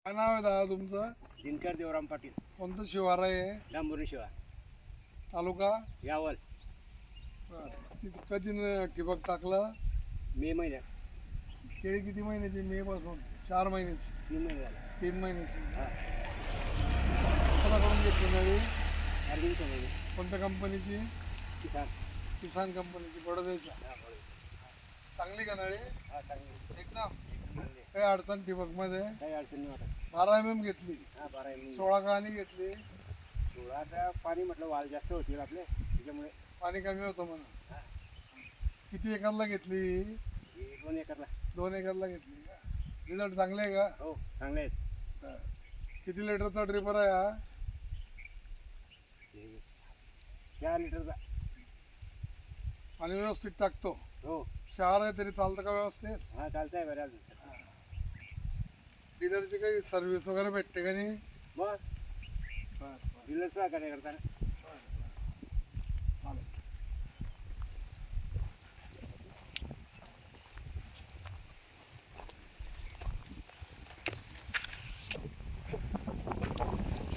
काय नाव आहे दादा तुमचं? दिनकर देवराम पाटील, कोणतं शिवार आहे? डांबोरी शिवा, तालुका? यावल. बरं. कधी ठिबक टाकलं? मे महिन्यात. केळी किती महिन्याची? मे पासून 4 महिन्याची? 3 महिने झाले. 3 महिन्याची. हा, कोणाकडून घेतली नळी? अर्जुनच्या महिने. कोणत्या कंपनीची? किसान. किसान कंपनीची. बडोद्याच्या. हा, बरोबर. चांगली का नळी? हा, चांगली. एकदम. चांगली. काही अडचण ठिबक मध्ये? काही अडचण नाही वाटत. 12 mm घेतली? हा, 12 महिने. 16 कळानी घेतली? 16चा पाणी म्हटलं वाल जास्त होतील आपले, त्याच्यामुळे. पाणी कमी होतं म्हणून. हा, किती एकरला घेतली? हे 2 एकरला. 2 एकरला घेतली का? रिझल्ट चांगले आहे का? हो, चांगले आहेत. बरं. किती लिटरचा ड्रिपर आहे हा? हे 4 लिटरचा. पाणी व्यवस्थित टाकतो? हो. शहर आहे तरी चालतं का व्यवस्थित? हा, चालतंय बरं अजून. डीलरची काही सर्व्हिस वगैरे भेटते का नाही? मग बरं, डीलर सहकार्य करताना. चालेल.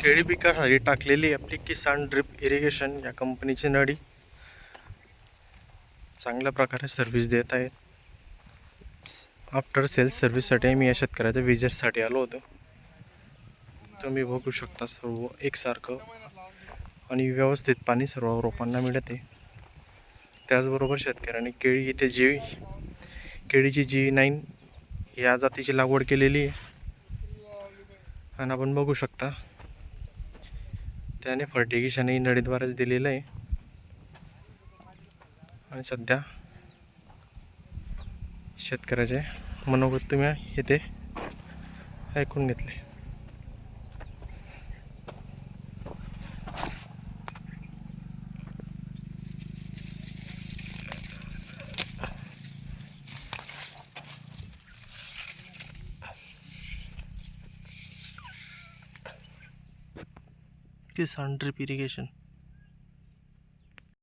केळी पिकासाठी टाकलेली आपली किसान ड्रिप इरिगेशन या कंपनीची नळी चांगल्या प्रकारे सर्व्हिस देत आहेत. आफ्टर सेल्स सर्व्हिससाठी मी या शेतकऱ्याच्या विजिटसाठी आलो होतो. तुम्ही बघू शकता सर्व एकसारखं आणि व्यवस्थित पाणी सर्व रोपांना मिळते. त्याचबरोबर शेतकऱ्यांनी केळी इथे केळीची G9 या जातीची लागवड केलेली आहे आणि आपण बघू शकता त्याने फर्टिगेशन ही नळीद्वारेच दिलेलं आहे आणि सध्या शेतकऱ्याचे मनोगत तुम्ही इथे ऐकून घेतले. किसान ड्रिप इरिगेशन